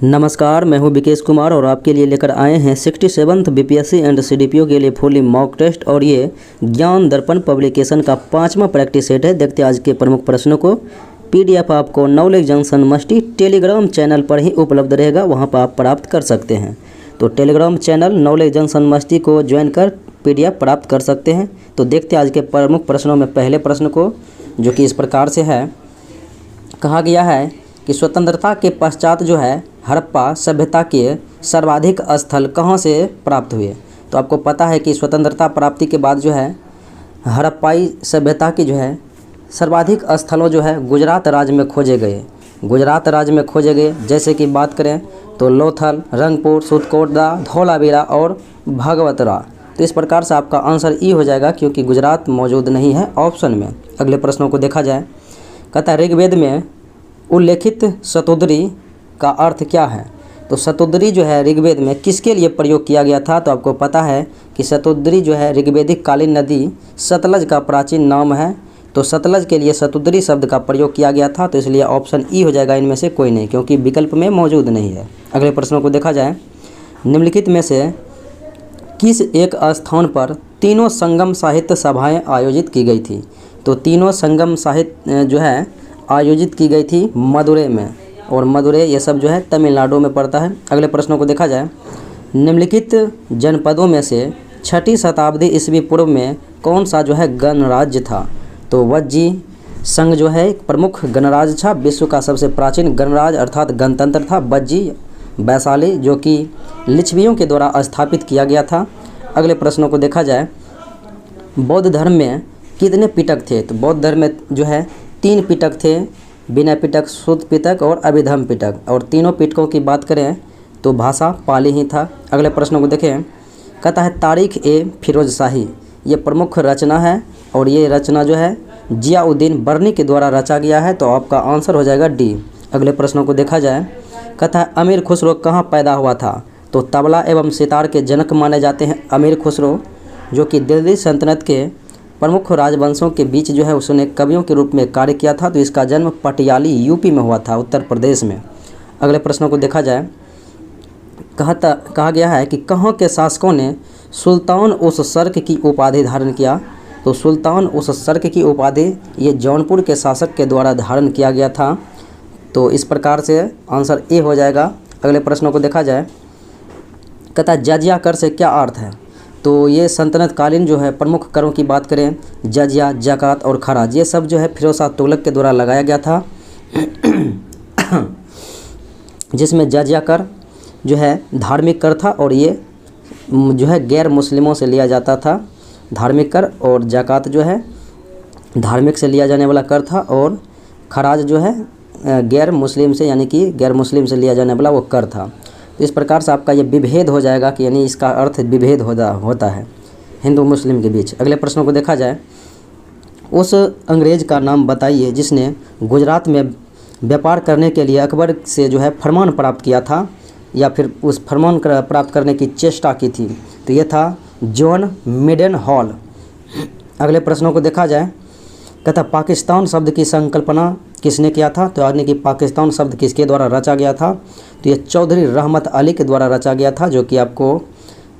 नमस्कार, मैं हूं विकेश कुमार और आपके लिए लेकर आए हैं 67th बीपीएससी एंड सीडीपीओ के लिए फुली मॉक टेस्ट। और ये ज्ञान दर्पण पब्लिकेशन का 5वां प्रैक्टिस सेट है। देखते हैं आज के प्रमुख प्रश्नों को। पीडीएफ आपको knowledge junction musty Telegram channel पर ही उपलब्ध रहेगा, वहां पर आप प्राप्त कर सकते हैं। तो Telegram channel knowledge junction musty को ज्वाइन कर पीडीएफ प्राप्त कर सकते हैं। तो देखते हैं आज के प्रमुख प्रश्नों में पहले प्रश्न को, जो कि इस प्रकार से है। कहा गया है कि स्वतंत्रता के पश्चात जो है हड़प्पा सभ्यता के सर्वाधिक स्थल कहाँ से प्राप्त हुए। तो आपको पता है कि स्वतंत्रता प्राप्ति के बाद जो है हड़प्पाई सभ्यता की जो है सर्वाधिक स्थलों जो है गुजरात राज्य में खोजे गए। गुजरात राज्य में खोजे गए, जैसे कि बात करें तो लोथल, रंगपुर, सुतकोटा, धौलावीरा और भगवतरा। तो इस प्रकार से आपका आंसर ई हो जाएगा, क्योंकि गुजरात मौजूद नहीं है ऑप्शन में। अगले प्रश्नों को देखा जाए। कहता है ऋग्वेद में उल्लेखित शतुद्री का अर्थ क्या है। तो शतुद्री जो है ऋग्वेद में किसके लिए प्रयोग किया गया था। तो आपको पता है कि शतुद्री जो है ऋग्वेदिक कालीन नदी सतलज का प्राचीन नाम है। तो सतलज के लिए शतुद्री शब्द का प्रयोग किया गया था। तो इसलिए ऑप्शन ई हो जाएगा, इनमें से कोई नहीं, क्योंकि विकल्प में मौजूद नहीं है। अगले प्रश्नों को देखा जाए। निम्नलिखित में से किस एक स्थान पर तीनों संगम साहित्य सभाएँ आयोजित की गई थी। तो तीनों संगम साहित्य जो है आयोजित की गई थी मदुरै में, और मदुरै ये सब जो है तमिलनाडु में पड़ता है। अगले प्रश्नों को देखा जाए। निम्नलिखित जनपदों में से 6ठी शताब्दी ईस्वी पूर्व में कौन सा जो है गणराज्य था। तो वज्जी संघ जो है एक प्रमुख गणराज्य था, विश्व का सबसे प्राचीन गणराज्य अर्थात गणतंत्र था वज्जी वैशाली, जो कि लिच्छवियों के द्वारा स्थापित किया गया था। अगले प्रश्नों को देखा जाए। बौद्ध धर्म में कितने पिटक थे। तो बौद्ध धर्म में जो है 3 पिटक थे, विनय पिटक, शुद्ध पिटक और अभिधम पिटक। और तीनों पिटकों की बात करें तो भाषा पाली ही था। अगले प्रश्नों को देखें। कहता है तारीख ए फिरोज शाही ये प्रमुख रचना है, और ये रचना जो है जियाउद्दीन बर्नी के द्वारा रचा गया है। तो आपका आंसर हो जाएगा डी। अगले प्रश्नों को देखा जाए। कहता है अमीर खुसरो कहाँ पैदा हुआ था। तो तबला एवं सितार के जनक माने जाते हैं अमीर खुसरो, जो कि दिल्ली सल्तनत के प्रमुख राजवंशों के बीच जो है उसने कवियों के रूप में कार्य किया था। तो इसका जन्म पटियाली यूपी में हुआ था, उत्तर प्रदेश में। अगले प्रश्नों को देखा जाए। कहा गया है कि कहाँ के शासकों ने सुल्तान उस सर्क की उपाधि धारण किया। तो सुल्तान उस सर्क की उपाधि ये जौनपुर के शासक के द्वारा धारण किया गया था। तो इस प्रकार से आंसर ए हो जाएगा। अगले प्रश्नों को देखा जाए। कहता है जजिया कर से क्या अर्थ है। तो ये सल्तनत कालीन जो है प्रमुख करों की बात करें, जजिया, ज़कात और खराज, ये सब जो है फिरोज शाह तुगलक के द्वारा लगाया गया था। जिसमें जजिया कर जो है धार्मिक कर था, और ये जो है गैर मुस्लिमों से लिया जाता था धार्मिक कर, और ज़कात जो है धार्मिक से लिया जाने वाला कर था, और खराज जो है गैर मुस्लिम से यानी कि गैर मुस्लिम से लिया जाने वाला वो कर था। तो इस प्रकार से आपका ये विभेद हो जाएगा कि यानी इसका अर्थ विभेद होता है हिंदू मुस्लिम के बीच। अगले प्रश्नों को देखा जाए। उस अंग्रेज़ का नाम बताइए जिसने गुजरात में व्यापार करने के लिए अकबर से जो है फरमान प्राप्त किया था, या फिर उस फरमान प्राप्त करने की चेष्टा की थी। तो ये था जॉन मिडन हॉल। अगले प्रश्नों को देखा जाए। कहता पाकिस्तान शब्द की संकल्पना किसने किया था। तो यानी कि पाकिस्तान शब्द किसके द्वारा रचा गया था। तो ये चौधरी रहमत अली के द्वारा रचा गया था, जो कि आपको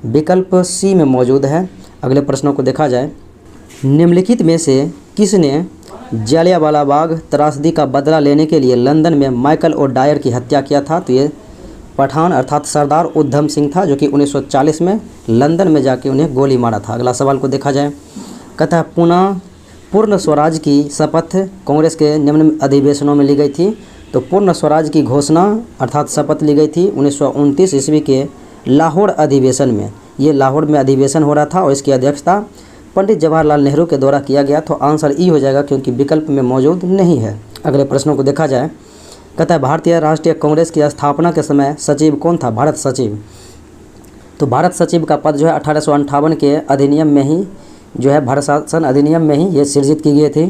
विकल्प सी में मौजूद है। अगले प्रश्नों को देखा जाए। निम्नलिखित में से किसने जलियांवाला बाग त्रासदी का बदला लेने के लिए लंदन में माइकल और डायर की हत्या किया था। तो ये पठान अर्थात सरदार उधम सिंह था, जो कि 1940 में लंदन में जाके उन्हें गोली मारा था। अगला सवाल को देखा जाए। कहता है पुनः पूर्ण स्वराज की शपथ कांग्रेस के निम्न अधिवेशनों में ली गई थी। तो पूर्ण स्वराज की घोषणा अर्थात शपथ ली गई थी 1929 ईस्वी के लाहौर अधिवेशन में। ये लाहौर में अधिवेशन हो रहा था, और इसकी अध्यक्षता पंडित जवाहरलाल नेहरू के द्वारा किया गया। तो आंसर ई हो जाएगा, क्योंकि विकल्प में मौजूद नहीं है। अगले प्रश्नों को देखा जाए। कहता है भारतीय राष्ट्रीय कांग्रेस की स्थापना के समय सचिव कौन था। भारत सचिव। तो भारत सचिव का पद जो है 1858 के अधिनियम में ही जो है भारत शासन अधिनियम में ही ये सृजित की गई थी।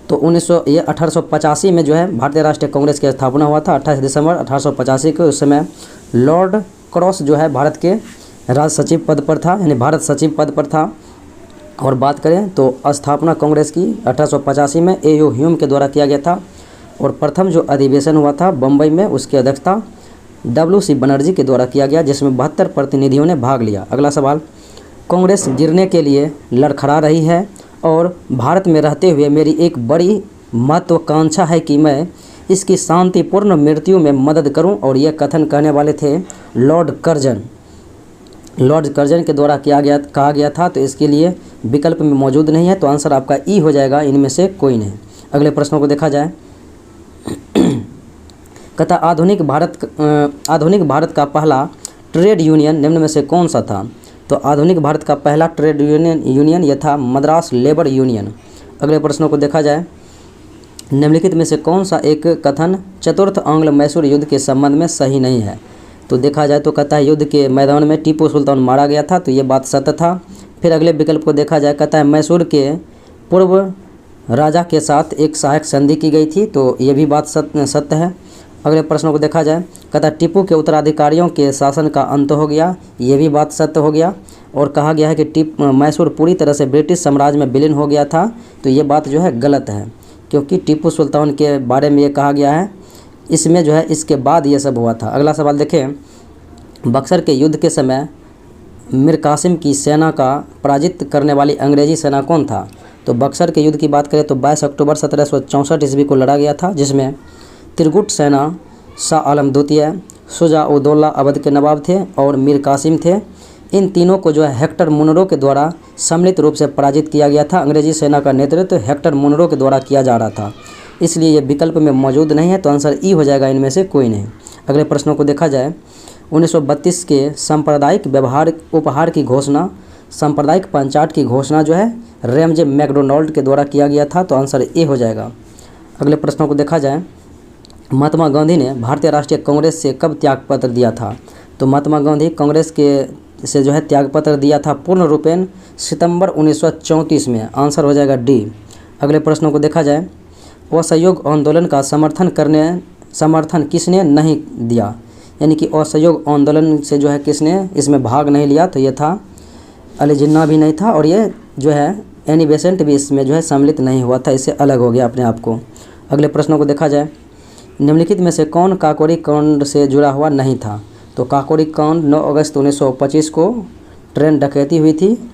तो 1885 में जो है भारतीय राष्ट्रीय कांग्रेस की स्थापना हुआ था 28 दिसंबर 1885 को। उस समय लॉर्ड क्रॉस जो है भारत के राज सचिव पद पर था, यानी भारत सचिव पद पर था। और बात करें तो स्थापना कांग्रेस की 1885 में A.U. ह्यूम के द्वारा किया गया था। और प्रथम जो अधिवेशन हुआ था बम्बई में, उसकी अध्यक्षता WC बनर्जी के द्वारा किया गया, जिसमें 72 प्रतिनिधियों ने भाग लिया। अगला सवाल, कांग्रेस गिरने के लिए लड़खड़ा रही है और भारत में रहते हुए मेरी एक बड़ी महत्वाकांक्षा है कि मैं इसकी शांतिपूर्ण मृत्यु में मदद करूं, और यह कथन कहने वाले थे लॉर्ड कर्जन के द्वारा कहा गया था। तो इसके लिए विकल्प में मौजूद नहीं है, तो आंसर आपका ई हो जाएगा, इनमें से कोई नहीं। अगले प्रश्नों को देखा जाए। कहता आधुनिक भारत का पहला ट्रेड यूनियन निम्न में से कौन सा था? तो आधुनिक भारत का पहला ट्रेड यूनियन यह था मद्रास लेबर यूनियन। अगले प्रश्नों को देखा जाए। निम्नलिखित में से कौन सा एक कथन चतुर्थ आंग्ल मैसूर युद्ध के संबंध में सही नहीं है? तो देखा जाए तो कहता है युद्ध के मैदान में टीपू सुल्तान मारा गया था, तो ये बात सत्य था। फिर अगले विकल्प को देखा जाए। कहता है मैसूर के पूर्व राजा के साथ एक सहायक संधि की गई थी, तो ये भी बात सत्य है। अगले प्रश्नों को देखा जाए। कहता है टीपू के उत्तराधिकारियों के शासन का अंत हो गया, ये भी बात सत्य हो गया। और कहा गया है कि मैसूर पूरी तरह से ब्रिटिश साम्राज्य में विलीन हो गया था, तो ये बात जो है गलत है, क्योंकि टीपू सुल्तान के बारे में ये कहा गया है, इसमें जो है इसके बाद ये सब हुआ था। अगला सवाल देखें। बक्सर के युद्ध के समय मीर कासिम की सेना का पराजित करने वाली अंग्रेजी सेना कौन था? तो बक्सर के युद्ध की बात करें तो 22 अक्टूबर 1764 ईस्वी को लड़ा गया था, जिसमें त्रिगुट सेना शाह आलम द्वितीय, शुजा-उद-दौला अवध के नवाब थे और मीर कासिम थे। इन तीनों को जो है हेक्टर मुनरो के द्वारा सम्मिलित रूप से पराजित किया गया था। अंग्रेजी सेना का नेतृत्व हेक्टर मुनरो के द्वारा किया जा रहा था, इसलिए ये विकल्प में मौजूद नहीं है, तो आंसर ई हो जाएगा, इनमें से कोई नहीं। अगले प्रश्नों को देखा जाए। 1932 के सांप्रदायिक व्यवहार उपहार की घोषणा, सांप्रदायिक पंचाट की घोषणा जो है रैमजे मैकडोनाल्ड के द्वारा किया गया था, तो आंसर ए हो जाएगा। अगले प्रश्नों को देखा जाए। महात्मा गांधी ने भारतीय राष्ट्रीय कांग्रेस से कब त्यागपत्र दिया था? तो महात्मा गांधी कांग्रेस से जो है त्यागपत्र दिया था पूर्ण रूपेण सितंबर 1934 में, आंसर हो जाएगा डी। अगले प्रश्नों को देखा जाए। असहयोग आंदोलन का समर्थन किसने नहीं दिया? यानी कि असहयोग आंदोलन से जो है किसने इसमें भाग नहीं लिया? तो ये था अली जिन्ना भी नहीं था, और ये जो है एनी बेसेंट भी इसमें जो है सम्मिलित नहीं हुआ था, इससे अलग हो गया अपने आप को। अगले प्रश्नों को देखा जाए। निम्नलिखित में से कौन काकोरी कांड से जुड़ा हुआ नहीं था? तो काकोरी कांड 9 अगस्त 1925 को ट्रेन डकैती हुई थी,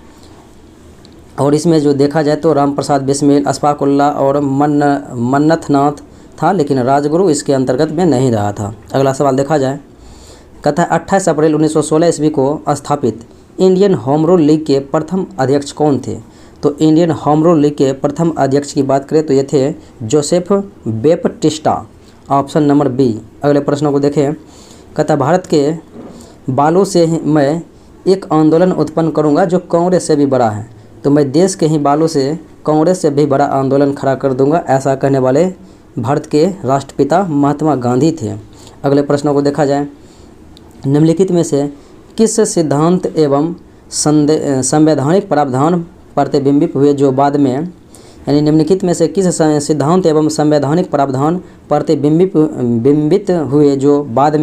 और इसमें जो देखा जाए तो राम प्रसाद बिस्मिल, अशफाक उल्लाह और मन्नथ नाथ था, लेकिन राजगुरु इसके अंतर्गत में नहीं रहा था। अगला सवाल देखा जाए। कहता है 28 अप्रैल 1916 ईस्वी को स्थापित इंडियन होम रूल लीग के प्रथम अध्यक्ष कौन थे? तो इंडियन होम रूल लीग के प्रथम अध्यक्ष की बात करें तो ये थे जोसेफ बेपटिस्टा, ऑप्शन नंबर बी। अगले प्रश्नों को देखें। कहता भारत के बालू से मैं एक आंदोलन उत्पन्न करूंगा जो कांग्रेस से भी बड़ा है, तो मैं देश के ही बालू से कांग्रेस से भी बड़ा आंदोलन खड़ा कर दूंगा, ऐसा कहने वाले भारत के राष्ट्रपिता महात्मा गांधी थे। अगले प्रश्नों को देखा जाए। निम्नलिखित में से किस सिद्धांत एवं संवैधानिक प्रावधान प्रतिबिंबित हुए जो बाद में, यानी निम्नलिखित में से किस सिद्धांत एवं संवैधानिक प्रावधान प्रतिबिंबित हुए जो बाद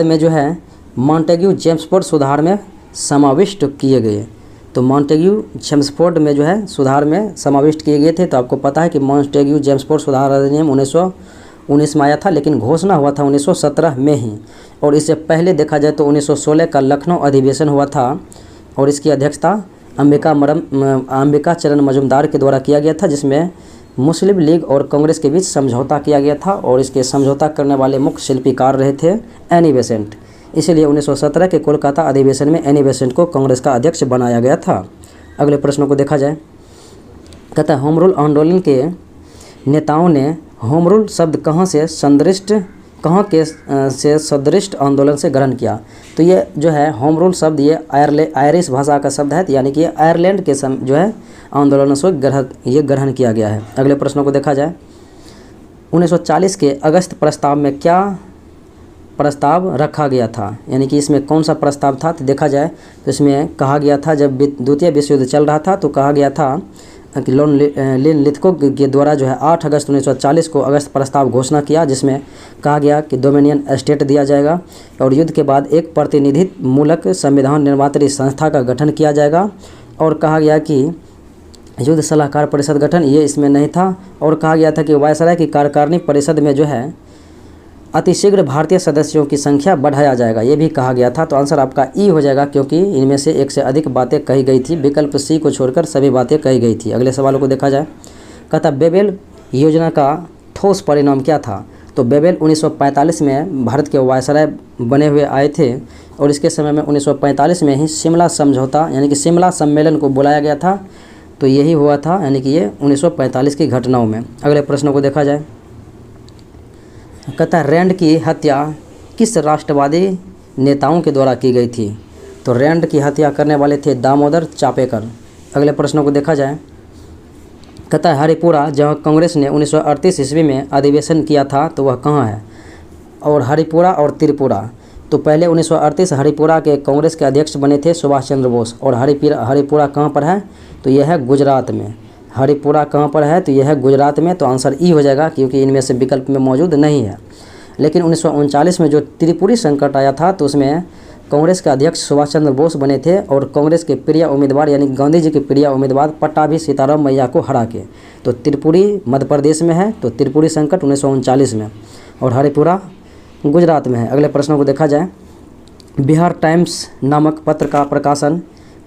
में जो है मॉन्टेग्यू जेम्सफोर्ड सुधार में समाविष्ट किए गए? तो मॉन्टेग्यू जेम्सफोर्ड में जो है सुधार में समाविष्ट किए गए थे। तो आपको पता है कि मॉन्टेग्यू जेम्सफोर्ड सुधार अधिनियम 1919 में आया था, लेकिन घोषणा हुआ था 1917 में ही। और इससे पहले देखा जाए तो 1916 का लखनऊ अधिवेशन हुआ था, और इसकी अध्यक्षता अंबिका चरण मजुमदार के द्वारा किया गया था, जिसमें मुस्लिम लीग और कांग्रेस के बीच समझौता किया गया था, और इसके समझौता करने वाले मुख्य शिल्पीकार रहे थे एनी बेसेंट। इसलिए 1917 के कोलकाता अधिवेशन में एनी बेसेंट को कांग्रेस का अध्यक्ष बनाया गया था। अगले प्रश्नों को देखा जाए। कहता है होम रूल आंदोलन के नेताओं ने होम रूल शब्द कहाँ से सदृष्ट आंदोलन से ग्रहण किया? तो ये जो है होम रूल शब्द ये आयरिश भाषा का शब्द है, यानी कि आयरलैंड के जो है आंदोलनों से ग्रहण किया गया है। अगले प्रश्नों को देखा जाए। 1940 के अगस्त प्रस्ताव में क्या प्रस्ताव रखा गया था? यानी कि इसमें कौन सा प्रस्ताव था? तो देखा जाए तो इसमें कहा गया था, जब द्वितीय विश्व युद्ध चल रहा था तो कहा गया था कि लिथको के द्वारा जो है 8 अगस्त 1940 को अगस्त प्रस्ताव घोषणा किया, जिसमें कहा गया कि डोमिनियन स्टेट दिया जाएगा और युद्ध के बाद एक प्रतिनिधित्व मूलक संविधान निर्मात्री संस्था का गठन किया जाएगा। और कहा गया कि युद्ध सलाहकार परिषद गठन ये इसमें नहीं था, और कहा गया था कि वायसराय की कार्यकारिणी परिषद में जो है अतिशीघ्र भारतीय सदस्यों की संख्या बढ़ाया जाएगा, ये भी कहा गया था। तो आंसर आपका ई हो जाएगा, क्योंकि इनमें से एक से अधिक बातें कही गई थी। विकल्प सी को छोड़कर सभी बातें कही गई थी। अगले सवालों को देखा जाए। कहता बेबेल योजना का ठोस परिणाम क्या था? तो बेबेल 1945 में भारत के वायसराय बने हुए आए थे और इसके समय में 1945 में ही शिमला समझौता यानी कि शिमला सम्मेलन को बुलाया गया था। तो यही हुआ था, यानी कि ये 1945 की घटनाओं में। अगले प्रश्नों को देखा जाए। कहता है रैंड की हत्या किस राष्ट्रवादी नेताओं के द्वारा की गई थी? तो रैंड की हत्या करने वाले थे दामोदर चापेकर। अगले प्रश्नों को देखा जाए। कहता है हरिपुरा जहाँ कांग्रेस ने 1938 ईस्वी में अधिवेशन किया था तो वह कहाँ है? और हरिपुरा और त्रिपुरा। तो पहले 1938 हरिपुरा के कांग्रेस के अध्यक्ष बने थे सुभाष चंद्र बोस। और हरिपुरा कहाँ पर है? तो यह है गुजरात में। हरिपुरा कहाँ पर है? तो यह है गुजरात में। तो आंसर ई हो जाएगा, क्योंकि इनमें से विकल्प में मौजूद नहीं है। लेकिन 1939 में जो त्रिपुरी संकट आया था तो उसमें कांग्रेस के अध्यक्ष सुभाष चंद्र बोस बने थे और कांग्रेस के प्रिय उम्मीदवार यानी गांधी जी के प्रिय उम्मीदवार पट्टाभी सीताराम मैया को हरा के। तो त्रिपुरी मध्य प्रदेश में है, तो त्रिपुरी संकट 1939 में, और हरिपुरा गुजरात में है। अगले प्रश्नों को देखा जाए। बिहार टाइम्स नामक पत्र का प्रकाशन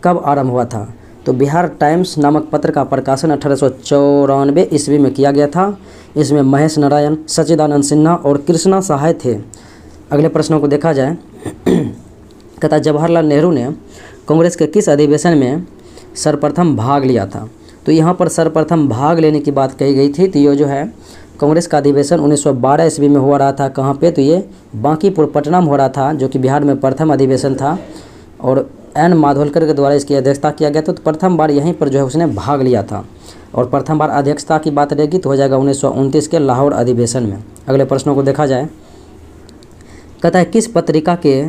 कब आरंभ हुआ था? तो बिहार टाइम्स नामक पत्र का प्रकाशन 1894 ईस्वी में किया गया था। इसमें महेश नारायण, सच्चिदानंद सिन्हा और कृष्णा सहाय थे। अगले प्रश्नों को देखा जाए। कहता जवाहरलाल नेहरू ने कांग्रेस के किस अधिवेशन में सर्वप्रथम भाग लिया था? तो यहाँ पर सर्वप्रथम भाग लेने की बात कही गई थी। तो ये जो है कांग्रेस का अधिवेशन 1912 ईस्वी में हो रहा था। कहाँ पे? तो ये बांकीपुर पटना में हो रहा था, जो कि बिहार में प्रथम अधिवेशन था और एन माधवलकर के द्वारा इसकी अध्यक्षता किया गया था। तो प्रथम बार यहीं पर जो है उसने भाग लिया था। और प्रथम बार अध्यक्षता की बात रहेगी तो हो जाएगा 1929 के लाहौर अधिवेशन में। अगले प्रश्नों को देखा जाए। कहता है किस पत्रिका के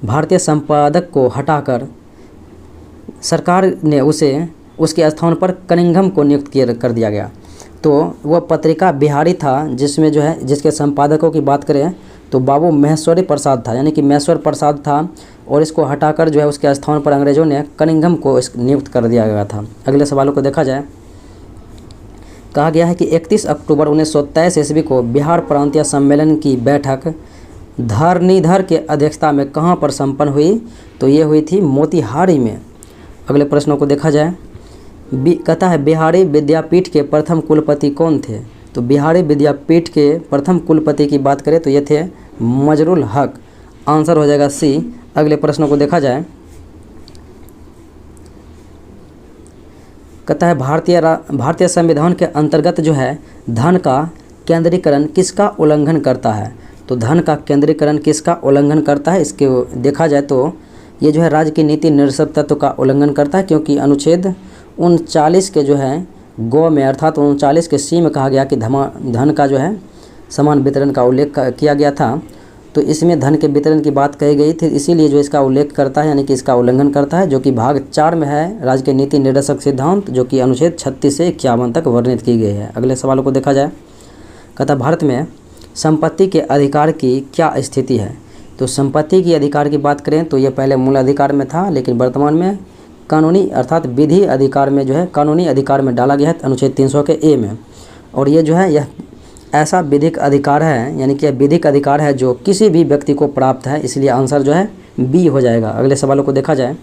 भारतीय संपादक को हटाकर सरकार ने उसके स्थान पर कनिंघम को नियुक्त कर दिया गया? तो वह पत्रिका बिहारी था, जिसमें जो है जिसके संपादकों की बात करें तो बाबू महेश्वरी प्रसाद था, यानी कि महेश्वर प्रसाद था। और इसको हटाकर जो है उसके स्थान पर अंग्रेज़ों ने कनिंघम को नियुक्त कर दिया गया था। अगले सवालों को देखा जाए। कहा गया है कि 31 अक्टूबर 1923 ईस्वी को बिहार प्रांतीय सम्मेलन की बैठक धरणीधर के अध्यक्षता में कहाँ पर संपन्न हुई? तो ये हुई थी मोतिहारी में। अगले प्रश्नों को देखा जाए। कहता है बिहारी विद्यापीठ के प्रथम कुलपति कौन थे? तो बिहारी विद्यापीठ के प्रथम कुलपति की बात करें तो ये थे मजरुल हक। आंसर हो जाएगा सी। अगले प्रश्नों को देखा जाए। कहता है भारतीय संविधान के अंतर्गत जो है धन का केंद्रीकरण किसका उल्लंघन करता है? तो धन का केंद्रीकरण किसका उल्लंघन करता है? इसके देखा जाए तो ये जो है राज्य की नीति निर्देशक तत्व का उल्लंघन करता है, क्योंकि अनुच्छेद 39 के जो है गौ में अर्थात 39 के सी में कहा गया कि धन का जो है समान वितरण का उल्लेख किया गया था। तो इसमें धन के वितरण की बात कही गई थी, इसीलिए जो इसका उल्लेख करता है यानी कि इसका उल्लंघन करता है, जो कि भाग 4 में है राज्य के नीति निर्देशक सिद्धांत, जो कि अनुच्छेद 36 से 51 तक वर्णित की गई है। अगले सवालों को देखा जाए। कहता भारत में संपत्ति के अधिकार की क्या स्थिति है? तो संपत्ति की अधिकार की बात करें तो ये पहले मूल अधिकार में था, लेकिन वर्तमान में कानूनी अर्थात विधि अधिकार में जो है कानूनी अधिकार में डाला गया है अनुच्छेद 300 के ए में। और ये जो है यह ऐसा विधिक अधिकार है, यानी कि विधिक अधिकार है जो किसी भी व्यक्ति को प्राप्त है, इसलिए आंसर जो है बी हो जाएगा। अगले सवालों को देखा जाए।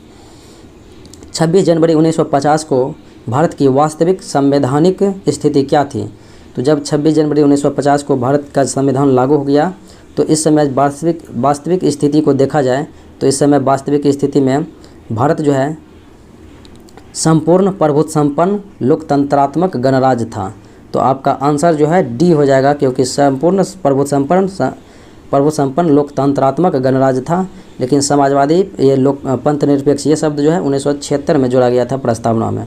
26 जनवरी 1950 को भारत की वास्तविक संवैधानिक स्थिति क्या थी? तो जब 26 जनवरी 1950 को भारत का संविधान लागू हो गया तो इस समय वास्तविक स्थिति को देखा जाए तो इस समय वास्तविक स्थिति में भारत जो है संपूर्ण प्रभुत्व संपन्न लोकतंत्रात्मक गणराज्य था। तो आपका आंसर जो है डी हो जाएगा, क्योंकि संपूर्ण प्रभुत्व संपन्न लोकतंत्रात्मक गणराज्य था। लेकिन समाजवादी ये पंथ निरपेक्ष ये शब्द जो है 1976 में जोड़ा गया था प्रस्तावना में।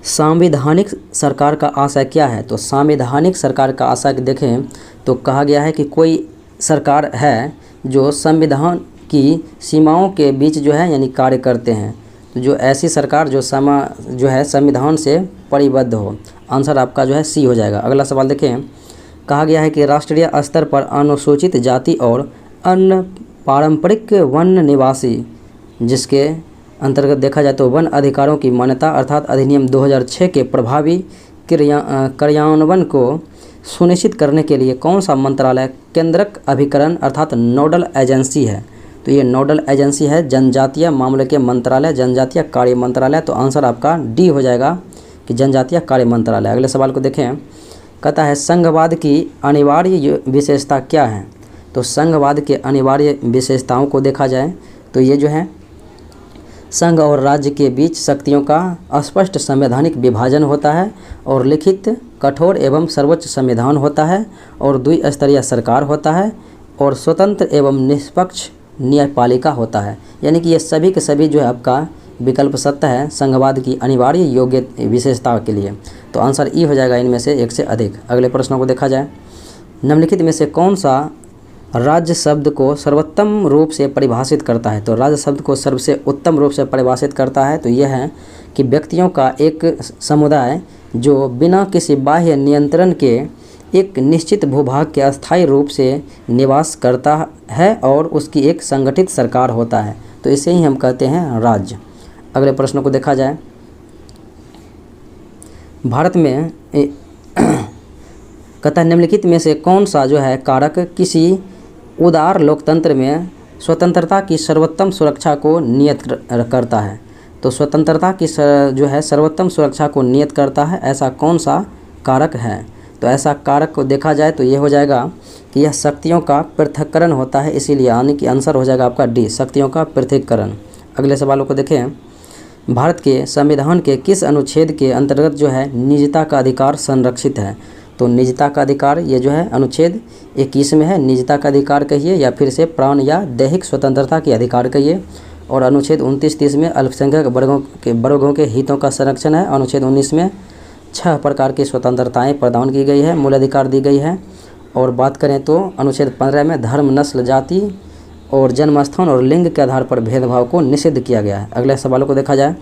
संवैधानिक सरकार का आशय क्या है? तो संवैधानिक सरकार का आशय देखें तो कहा गया है कि कोई सरकार है जो संविधान की सीमाओं के बीच जो है यानी कार्य करते हैं। तो जो ऐसी सरकार जो है संविधान से परिबद्ध हो। आंसर आपका जो है सी हो जाएगा। अगला सवाल देखें। कहा गया है कि राष्ट्रीय स्तर पर अनुसूचित जाति और अन्य पारंपरिक वन निवासी जिसके अंतर्गत देखा जाए तो वन अधिकारों की मान्यता अर्थात अधिनियम 2006 के प्रभावी कार्यान्वयन को सुनिश्चित करने के लिए कौन सा मंत्रालय केंद्रक अभिकरण अर्थात नोडल एजेंसी है? तो ये नोडल एजेंसी है जनजातीय मामले के मंत्रालय, जनजातीय कार्य मंत्रालय। तो आंसर आपका डी हो जाएगा कि जनजातीय कार्य मंत्रालय। अगले सवाल को देखें, कहता है संघवाद की अनिवार्य विशेषता क्या है? तो संघवाद के अनिवार्य विशेषताओं को देखा जाए तो ये जो है संघ और राज्य के बीच शक्तियों का स्पष्ट संवैधानिक विभाजन होता है और लिखित कठोर एवं सर्वोच्च संविधान होता है और द्विस्तरीय सरकार होता है और स्वतंत्र एवं निष्पक्ष न्यायपालिका होता है। यानी कि ये सभी के सभी जो है आपका विकल्प सत्य है संघवाद की अनिवार्य योग्य विशेषता के लिए। तो आंसर ई हो जाएगा इनमें से एक से अधिक। अगले प्रश्नों को देखा जाए, निम्नलिखित में से कौन सा राज्य शब्द को सर्वोत्तम रूप से परिभाषित करता है? तो राज्य शब्द को सबसे उत्तम रूप से परिभाषित करता है तो यह है कि व्यक्तियों का एक समुदाय जो बिना किसी बाह्य नियंत्रण के एक निश्चित भूभाग के अस्थायी रूप से निवास करता है और उसकी एक संगठित सरकार होता है। तो इसे ही हम कहते हैं राज्य। अगले प्रश्न को देखा जाए, भारत में कहता है निम्नलिखित में से कौन सा जो है कारक किसी उदार लोकतंत्र में स्वतंत्रता की सर्वोत्तम सुरक्षा को नियत करता है? तो स्वतंत्रता की जो है सर्वोत्तम सुरक्षा को नियत करता है, ऐसा कौन सा कारक है? तो ऐसा कारक को देखा जाए तो ये हो जाएगा कि यह शक्तियों का पृथक्करण होता है, इसीलिए यानी कि आंसर हो जाएगा आपका डी, शक्तियों का पृथक्करण। अगले सवालों को देखें, भारत के संविधान के किस अनुच्छेद के अंतर्गत जो है निजता का अधिकार संरक्षित है? तो निजता का अधिकार ये जो है अनुच्छेद 21 में है, निजता का अधिकार कहिए या फिर से प्राण या दैहिक स्वतंत्रता के अधिकार कहिए। और अनुच्छेद 29-30 में अल्पसंख्यक वर्गों के हितों का संरक्षण है। अनुच्छेद 19 में 6 प्रकार की स्वतंत्रताएं प्रदान की गई है, मूल अधिकार दी गई है। और बात करें तो अनुच्छेद 15 में धर्म, नस्ल, जाति और जन्मस्थान और लिंग के आधार पर भेदभाव को निषिद्ध किया गया है। अगले सवालों को देखा जाए,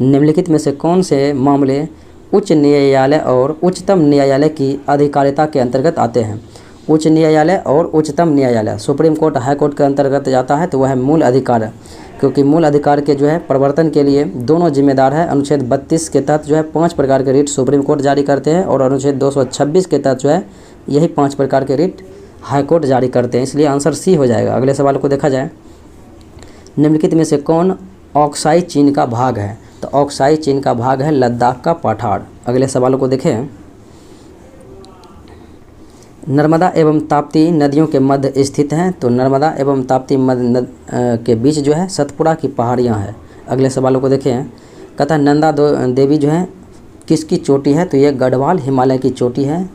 निम्नलिखित में से कौन से मामले उच्च न्यायालय और उच्चतम न्यायालय की अधिकारिता के अंतर्गत आते हैं? उच्च न्यायालय और उच्चतम न्यायालय सुप्रीम कोर्ट, हाई कोर्ट के अंतर्गत जाता है। तो वह मूल अधिकार है, क्योंकि मूल अधिकार के जो है प्रवर्तन के लिए दोनों जिम्मेदार है। अनुच्छेद 32 के तहत जो है 5 प्रकार के रिट सुप्रीम कोर्ट जारी करते हैं और अनुच्छेद 226 के तहत जो है यही 5 प्रकार के रिट हाई कोर्ट जारी करते हैं, इसलिए आंसर सी हो जाएगा। अगले सवाल को देखा जाए, निम्नलिखित में से कौन ऑक्साई चीन का भाग है? तो ऑक्साई चीन का भाग है लद्दाख का पठार। अगले सवालों को देखें, नर्मदा एवं ताप्ती नदियों के मध्य स्थित हैं। तो नर्मदा एवं ताप्ती के बीच जो है सतपुड़ा की पहाड़ियाँ हैं। अगले सवालों को देखें, कहता नंदा देवी जो है किसकी चोटी है? तो ये गढ़वाल हिमालय की चोटी है,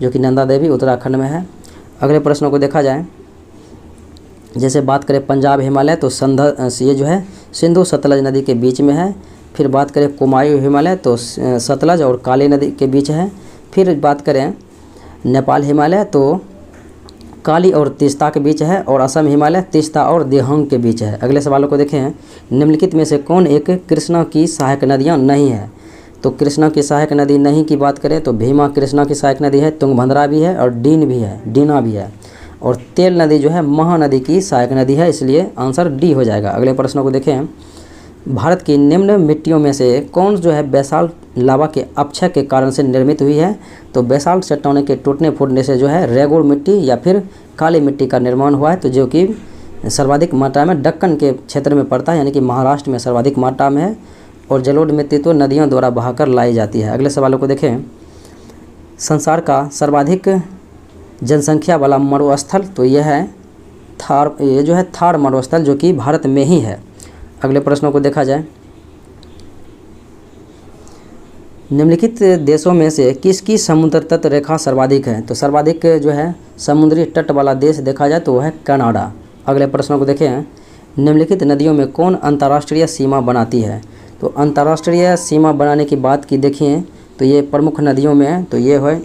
जो कि नंदा देवी उत्तराखंड में है। अगले प्रश्नों को देखा जाए, जैसे बात करें पंजाब हिमालय तो ये जो है सिंधु सतलज नदी के बीच में है। फिर बात करें कुमायूं हिमालय तो सतलज और काली नदी के बीच है। फिर बात करें नेपाल हिमालय तो काली और तीस्ता के बीच है। और असम हिमालय तीस्ता और दिहांग के बीच है। अगले सवालों को देखें, निम्नलिखित में से कौन एक कृष्णा की सहायक नदियाँ नहीं है? तो कृष्णा की सहायक नदी नहीं की बात करें तो भीमा कृष्णा की सहायक नदी है, तुंगभद्रा भी है और डीना भी है। और तेल नदी जो है महानदी की सहायक नदी है, इसलिए आंसर डी हो जाएगा। अगले प्रश्नों को देखें, भारत की निम्न मिट्टियों में से कौन जो है बेसाल्ट लावा के अपक्षय के कारण से निर्मित हुई है? तो बेसाल्ट चट्टानों के टूटने फूटने से जो है रेगुड़ मिट्टी या फिर काली मिट्टी का निर्माण हुआ है, तो जो कि सर्वाधिक मात्रा में दक्कन के क्षेत्र में पड़ता है, यानी कि महाराष्ट्र में सर्वाधिक मात्रा में है। और जलोढ़ मिट्टी तो नदियों द्वारा बहाकर लाई जाती है। अगले सवालों को देखें, संसार का सर्वाधिक जनसंख्या वाला मरुस्थल तो यह है ये जो है थार मरुस्थल, जो कि भारत में ही है। अगले प्रश्नों को देखा जाए, निम्नलिखित देशों में से किसकी समुद्र तट रेखा सर्वाधिक है? तो सर्वाधिक जो है समुद्री तट वाला देश देखा जाए तो वह है कनाडा। अगले प्रश्नों को देखें, निम्नलिखित नदियों में कौन अंतर्राष्ट्रीय सीमा बनाती है? तो अंतर्राष्ट्रीय सीमा बनाने की बात की देखिए तो ये प्रमुख नदियों में है। तो ये है,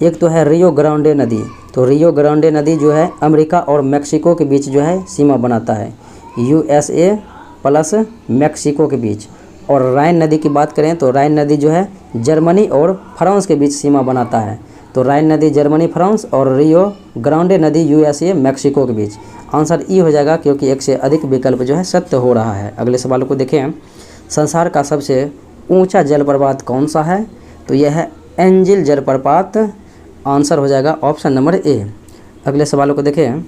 एक तो है रियो ग्रांडे नदी। तो रियो ग्रांडे नदी जो है अमेरिका और मैक्सिको के बीच जो है सीमा बनाता है, USA प्लस मैक्सिको के बीच। और राइन नदी की बात करें तो राइन नदी जो है जर्मनी और फ्रांस के बीच सीमा बनाता है। तो राइन नदी जर्मनी फ्रांस और रियो ग्रांडे नदी USA मैक्सिको के बीच। आंसर ई हो जाएगा, क्योंकि एक से अधिक विकल्प जो है सत्य हो रहा है। अगले सवाल को देखें, संसार का सबसे ऊंचा जलप्रपात कौन सा है? तो यह है एंजिल जलप्रपात आंसर हो जाएगा ऑप्शन नंबर ए। अगले सवालों को देखें,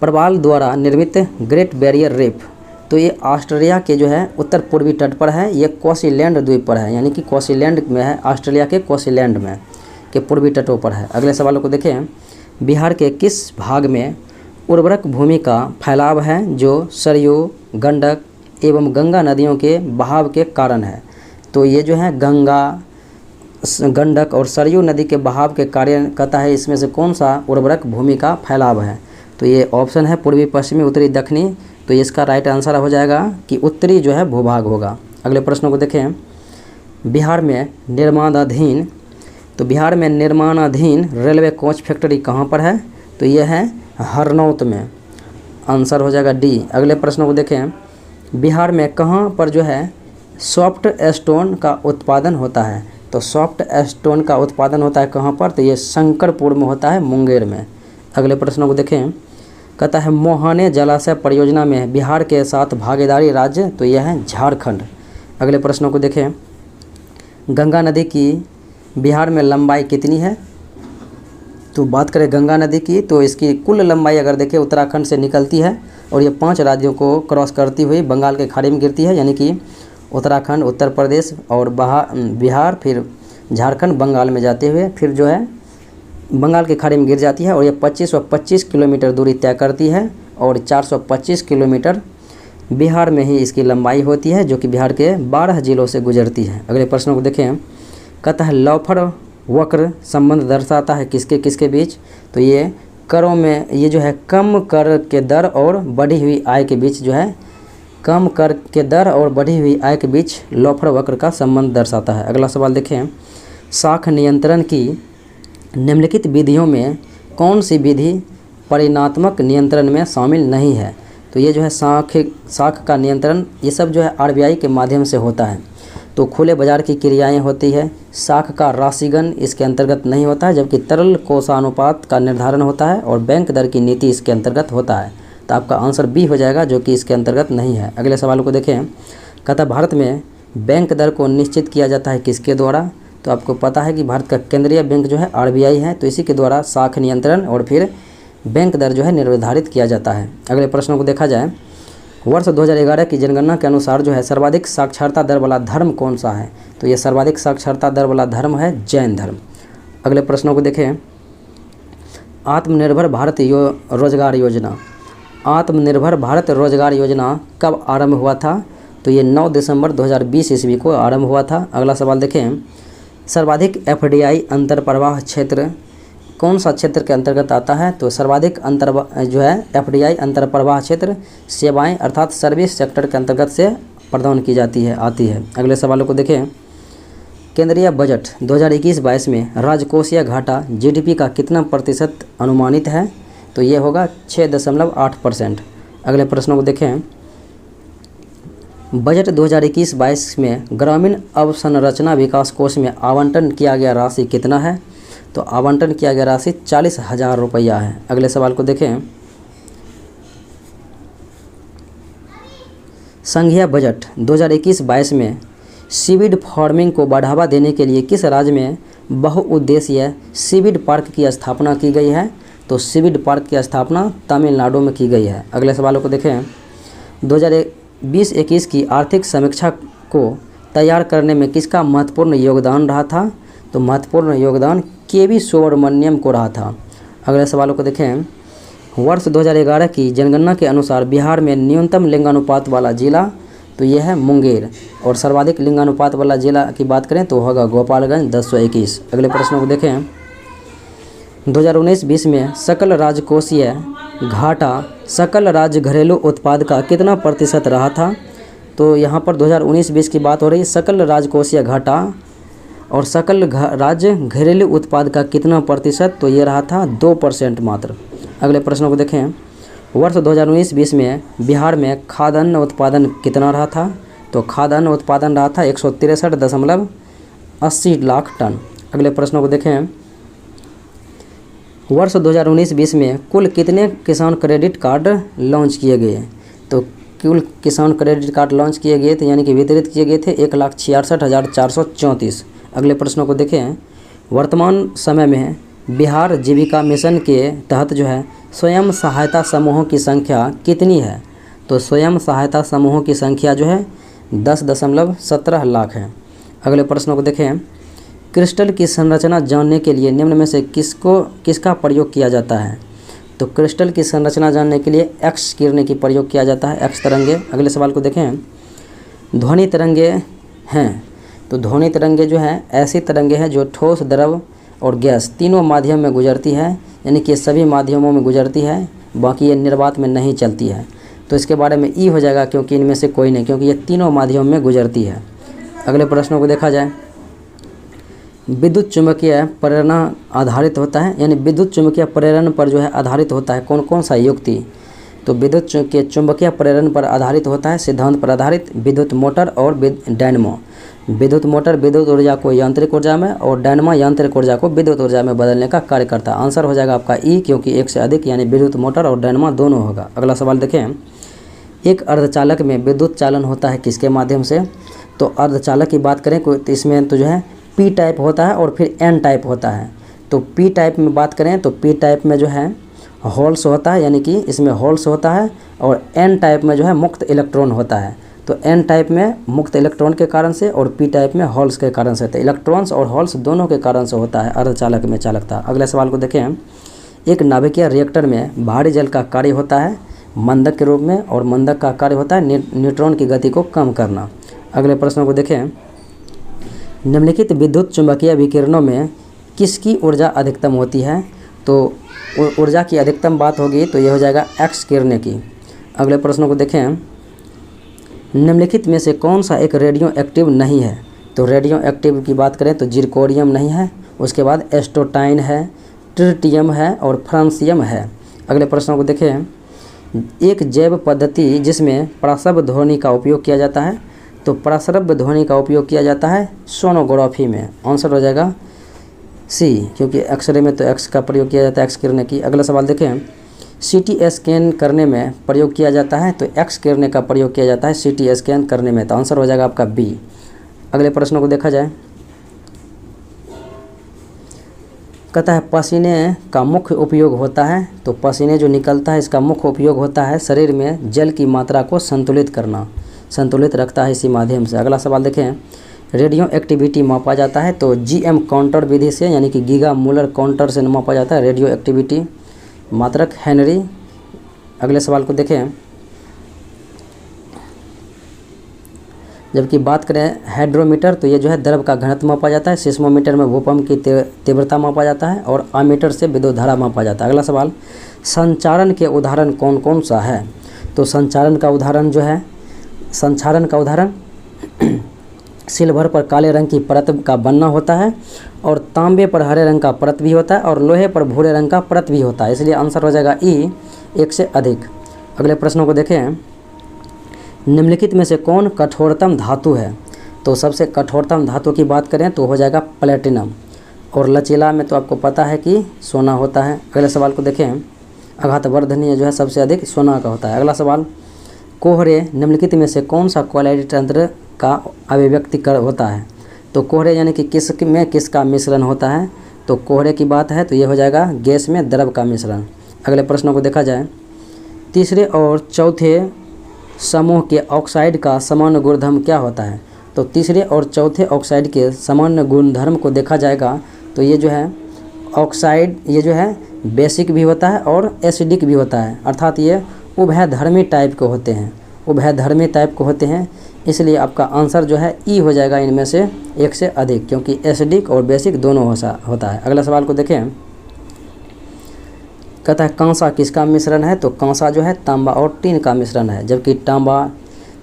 प्रवाल द्वारा निर्मित ग्रेट बैरियर रीफ, तो ये ऑस्ट्रेलिया के जो है उत्तर पूर्वी तट पर है, ये क्वींसलैंड द्वीप पर है, यानी कि क्वींसलैंड में है, ऑस्ट्रेलिया के क्वींसलैंड में के पूर्वी तटों पर है। अगले सवालों को देखें, बिहार के किस भाग में उर्वरक भूमि का फैलाव है जो सरयू, गंडक एवं गंगा नदियों के बहाव के कारण है? तो ये जो है गंगा, गंडक और सरयू नदी के बहाव के कारण कहता है इसमें से कौन सा उर्वरक भूमि का फैलाव है? तो ये ऑप्शन है पूर्वी, पश्चिमी, उत्तरी, दक्षिणी। तो इसका राइट आंसर हो जाएगा कि उत्तरी जो है भूभाग होगा। अगले प्रश्नों को देखें, बिहार में निर्माणाधीन, तो बिहार में निर्माणाधीन रेलवे कोच फैक्ट्री कहाँ पर है? तो ये है हरनौत में, आंसर हो जाएगा डी। अगले प्रश्नों को देखें, बिहार में कहाँ पर जो है सॉफ्ट स्टोन का उत्पादन होता है? तो सॉफ्ट स्टोन का उत्पादन होता है कहाँ पर? तो ये शंकरपुर में होता है, मुंगेर में। अगले प्रश्नों को देखें, कहता है मोहाने जलाशय परियोजना में बिहार के साथ भागीदारी राज्य, तो यह है झारखंड। अगले प्रश्नों को देखें, गंगा नदी की बिहार में लंबाई कितनी है? तो बात करें गंगा नदी की, तो इसकी कुल लंबाई अगर देखें उत्तराखंड से निकलती है और ये 5 राज्यों को क्रॉस करती हुई बंगाल के खाड़ी में गिरती है, यानी कि उत्तराखंड, उत्तर प्रदेश और बिहार, फिर झारखंड, बंगाल में जाते हुए फिर जो है बंगाल के खाड़ी में गिर जाती है और ये 2525 किलोमीटर दूरी तय करती है और 425 किलोमीटर बिहार में ही इसकी लंबाई होती है, जो कि बिहार के 12 जिलों से गुजरती है। अगले प्रश्नों को देखें, कहता है लॉफर वक्र संबंध दर्शाता है किसके किसके बीच? तो ये करों में, ये जो है कम कर के दर और बढ़ी हुई आय के बीच, जो है कम कर के दर और बढ़ी हुई आय के बीच लॉफर वक्र का संबंध दर्शाता है। अगला सवाल देखें, साख नियंत्रण की निम्नलिखित विधियों में कौन सी विधि परिणात्मक नियंत्रण में शामिल नहीं है? तो ये जो है साख का नियंत्रण, ये सब जो है आरबीआई के माध्यम से होता है। तो खुले बाजार की क्रियाएं होती है, साख का राशिगण इसके अंतर्गत नहीं होता है, जबकि तरल कोषानुपात का निर्धारण होता है और बैंक दर की नीति इसके अंतर्गत होता है। तो आपका आंसर बी हो जाएगा, जो कि इसके अंतर्गत नहीं है। अगले सवाल को देखें, कहता भारत में बैंक दर को निश्चित किया जाता है किसके द्वारा? तो आपको पता है कि भारत का केंद्रीय बैंक जो है आरबीआई है, तो इसी के द्वारा साख नियंत्रण और फिर बैंक दर जो है निर्धारित किया जाता है। अगले प्रश्नों को देखा जाए, वर्ष 2011 की जनगणना के अनुसार जो है सर्वाधिक साक्षरता दर वाला धर्म कौन सा है? तो ये सर्वाधिक साक्षरता दर वाला धर्म है जैन धर्म। अगले प्रश्नों को देखें, आत्मनिर्भर भारत रोजगार योजना, आत्मनिर्भर भारत रोजगार योजना कब आरंभ हुआ था? तो ये 9 दिसंबर 2020 ईस्वी को आरंभ हुआ था। अगला सवाल देखें, सर्वाधिक एफडीआई अंतर्प्रवाह क्षेत्र कौन सा क्षेत्र के अंतर्गत आता है? तो सर्वाधिक जो है एफडीआई अंतर्प्रवाह क्षेत्र सेवाएं अर्थात सर्विस सेक्टर के अंतर्गत से प्रदान की जाती है, आती है। अगले सवालों को देखें, केंद्रीय बजट 2021-22 में राजकोषीय घाटा जीडीपी का कितना प्रतिशत अनुमानित है? तो ये होगा 6.8%। अगले प्रश्नों को देखें, बजट 2021-22 में ग्रामीण अवसंरचना विकास कोष में आवंटन किया गया राशि कितना है? तो आवंटन किया गया राशि 40,000 रुपया है। अगले सवाल को देखें, संघीय बजट 2021-22 में सीवीड फार्मिंग को बढ़ावा देने के लिए किस राज्य में बहुउद्देशीय सीवीड पार्क की स्थापना की गई है? तो सीवीड पार्क की स्थापना तमिलनाडु में की गई है। अगले सवालों को देखें, 2020-21 की आर्थिक समीक्षा को तैयार करने में किसका महत्वपूर्ण योगदान रहा था? तो महत्वपूर्ण योगदान केवी सुब्रमण्यम को रहा था। अगले सवालों को देखें, वर्ष 2011 की जनगणना के अनुसार बिहार में न्यूनतम लिंगानुपात वाला जिला, तो यह है मुंगेर, और सर्वाधिक लिंगानुपात वाला जिला की बात करें तो होगा गोपालगंज 1021। अगले प्रश्नों को देखें, 2019-20 में सकल राजकोषीय घाटा सकल राज्य घरेलू उत्पाद का कितना प्रतिशत रहा था? तो यहाँ पर 2019-20 की बात हो रही है, सकल राजकोषीय घाटा और सकल राज्य घरेलू उत्पाद का कितना प्रतिशत? तो ये रहा था 2% मात्र। अगले प्रश्नों को देखें, वर्ष 2019-20 में बिहार में खाद्यान्न उत्पादन कितना रहा था? तो खाद्यान्न उत्पादन रहा था 163.80 लाख टन। अगले प्रश्नों को देखें, वर्ष 2019-20 में कुल कितने किसान क्रेडिट कार्ड लॉन्च किए गए? तो कुल किसान क्रेडिट कार्ड लॉन्च किए गए थे, यानी कि वितरित किए गए थे 1,66,434। अगले प्रश्नों को देखें, वर्तमान समय में बिहार जीविका मिशन के तहत जो है स्वयं सहायता समूहों की संख्या कितनी है? तो स्वयं सहायता समूहों की संख्या जो है 10.17 लाख है। अगले प्रश्नों को देखें। क्रिस्टल की संरचना जानने के लिए निम्न में से किसका प्रयोग किया जाता है? तो क्रिस्टल की संरचना जानने के लिए एक्स किरणें की प्रयोग किया जाता है, एक्स तरंगे। अगले सवाल को देखें। ध्वनि तरंगे हैं, तो ध्वनि तरंगे जो है ऐसी तरंगे हैं जो ठोस, द्रव और गैस तीनों माध्यम में गुजरती है, यानी कि सभी माध्यमों में गुजरती है, बाकी ये निर्वात में नहीं चलती है। तो इसके बारे में ई हो जाएगा, क्योंकि इनमें से कोई नहीं, क्योंकि ये तीनों माध्यम में गुजरती है। अगले प्रश्नों को देखा जाए। विद्युत चुम्बकीय प्रेरण आधारित होता है, यानी विद्युत चुम्बकीय प्रेरण पर जो है आधारित होता है कौन कौन सा युक्ति? तो विद्युत के चुम्बकीय प्रेरण पर आधारित होता है सिद्धांत पर आधारित विद्युत मोटर और डायनमो। विद्युत मोटर विद्युत ऊर्जा को यांत्रिक ऊर्जा में और डायनमो यांत्रिक ऊर्जा को विद्युत ऊर्जा में बदलने का कार्य करता है। आंसर हो जाएगा आपका ई, क्योंकि एक से अधिक यानी विद्युत मोटर और डायनमो दोनों होगा। अगला सवाल देखें। एक अर्धचालक में विद्युत चालन होता है किसके माध्यम से? तो अर्धचालक की बात करें तो इसमें तो जो है पी टाइप होता है और फिर एन टाइप होता है। तो पी टाइप में बात करें तो पी टाइप में जो है होल्स होता है, यानी कि इसमें होल्स होता है, और एन टाइप में जो है मुक्त इलेक्ट्रॉन होता है। तो एन टाइप में मुक्त इलेक्ट्रॉन के कारण से और पी टाइप में होल्स के कारण से, तो इलेक्ट्रॉन्स और होल्स दोनों के कारण से होता है अर्धचालक में चालकता। अगले सवाल को देखें। एक नाभिकीय रिएक्टर में भारी जल का कार्य होता है मंदक के रूप में, और मंदक का कार्य होता है न्यूट्रॉन की गति को कम करना। अगले प्रश्नों को देखें। निम्नलिखित विद्युत चुम्बकीय विकिरणों में किसकी ऊर्जा अधिकतम होती है? तो ऊर्जा की अधिकतम बात होगी तो यह हो जाएगा एक्स किरणें की। अगले प्रश्नों को देखें। निम्नलिखित में से कौन सा एक रेडियो एक्टिव नहीं है? तो रेडियो एक्टिव की बात करें तो जिरकोरियम नहीं है, उसके बाद एस्टोटाइन है, ट्रिटियम है और फ्रांसियम है। अगले प्रश्नों को देखें। एक जैव पद्धति जिसमें प्रसव ध्वनि का उपयोग किया जाता है, तो प्रसव ध्वनि का उपयोग किया जाता है सोनोग्राफी में। आंसर हो जाएगा सी, क्योंकि एक्सरे में तो एक्स का प्रयोग किया जाता है, एक्स किरणें की। अगला सवाल देखें। सीटी स्कैन करने में प्रयोग किया जाता है, तो एक्स किरणें का प्रयोग किया जाता है सीटी स्कैन करने में, तो आंसर हो जाएगा आपका बी। अगले प्रश्नों को देखा जाए। कहता है पसीने का मुख्य उपयोग होता है, तो पसीने जो निकलता है इसका मुख्य उपयोग होता है शरीर में जल की मात्रा को संतुलित करना, संतुलित रखता है इसी माध्यम से। अगला सवाल देखें। रेडियो एक्टिविटी मापा जाता है, तो जीएम काउंटर विधि से, यानी कि गीगा मूलर काउंटर से मापा जाता है रेडियो एक्टिविटी। मात्रक हेनरी। अगले सवाल को देखें। जबकि बात करें हाइड्रोमीटर, तो ये जो है द्रव का घनत्व मापा जाता है। सिस्मोमीटर में भूकंप की तीव्रता मापा जाता है, और आमीटर से विद्युत धारा मापा जाता है। अगला सवाल। संचारण के उदाहरण कौन कौन सा है? तो संचारण का उदाहरण जो है, संचारण का उदाहरण सिल्वर पर काले रंग की परत का बनना होता है, और तांबे पर हरे रंग का परत भी होता है, और लोहे पर भूरे रंग का परत भी होता है, इसलिए आंसर हो जाएगा ई, एक से अधिक। अगले प्रश्नों को देखें। निम्नलिखित में से कौन कठोरतम धातु है? तो सबसे कठोरतम धातु की बात करें तो हो जाएगा प्लेटिनम, और लचीला में तो आपको पता है कि सोना होता है। अगले सवाल को देखें। आघातवर्धनीय जो है सबसे अधिक सोना का होता है। अगला सवाल। कोहरे निम्नलिखित में से कौन सा क्वालिटी तंत्र का अभिव्यक्ति कर होता है? तो कोहरे यानी कि किस में किसका मिश्रण होता है? तो कोहरे की बात है तो ये हो जाएगा गैस में द्रव का मिश्रण। अगले प्रश्नों को देखा जाए। तीसरे और चौथे समूह के ऑक्साइड का सामान्य गुणधर्म क्या होता है? तो तीसरे और चौथे ऑक्साइड के सामान्य गुणधर्म को देखा जाएगा तो ये जो है ऑक्साइड, ये जो है बेसिक भी होता है और एसिडिक भी होता है, अर्थात ये उभयधर्मी टाइप के होते हैं, उभयधर्मी टाइप के होते हैं, इसलिए आपका आंसर जो है ई हो जाएगा इनमें से एक से अधिक, क्योंकि एसिडिक और बेसिक दोनों होता है। अगला सवाल को देखें। कहता है कांसा किसका मिश्रण है? तो कांसा जो है तांबा और टीन का मिश्रण है, जबकि तांबा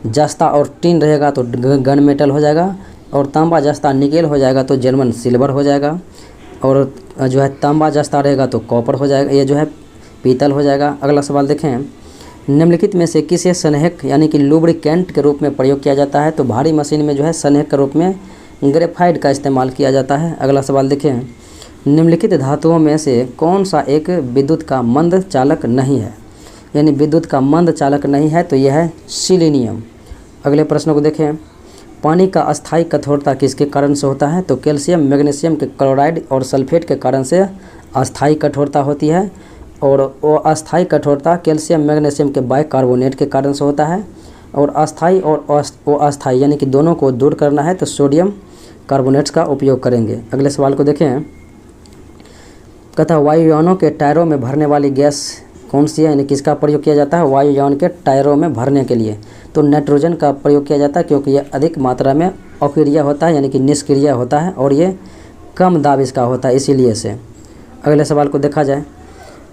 जस्ता और टीन रहेगा तो गन मेटल हो जाएगा, और तांबा जस्ता निकेल हो जाएगा तो जर्मन सिल्वर हो जाएगा, और जो है तांबा जस्ता रहेगा तो कॉपर हो जाएगा, ये जो है पीतल हो जाएगा। अगला सवाल देखें। निम्नलिखित में से किसे संहेक यानी कि लुब्रिकेंट के रूप में प्रयोग किया जाता है? तो भारी मशीन में जो है संहेक के रूप में ग्रेफाइट का इस्तेमाल किया जाता है। अगला सवाल देखें। निम्नलिखित धातुओं में से कौन सा एक विद्युत का मंद चालक नहीं है? यानी विद्युत का मंद चालक नहीं है तो यह है सिलीनियम। अगले प्रश्न को देखें। पानी का अस्थायी कठोरता किसके कारण से होता है? तो कैल्शियम मैग्नीशियम के क्लोराइड और सल्फेट के कारण से अस्थायी कठोरता होती है, और वो अस्थायी कठोरता कैल्शियम मैग्नीशियम के बाइकार्बोनेट के कारण से होता है। और अस्थायी और अस्थायी यानी कि दोनों को दूर करना है तो सोडियम कार्बोनेट्स का उपयोग करेंगे। अगले सवाल को देखें। कहता है वायुयानों के टायरों में भरने वाली गैस कौन सी है, यानी किसका प्रयोग किया जाता है वायुयान के टायरों में भरने के लिए? तो नाइट्रोजन का प्रयोग किया जाता है, क्योंकि ये अधिक मात्रा में अक्रिय होता है यानी कि निष्क्रिय होता है, और ये कम दाब इसका होता है इसीलिए से। अगले सवाल को देखा जाए।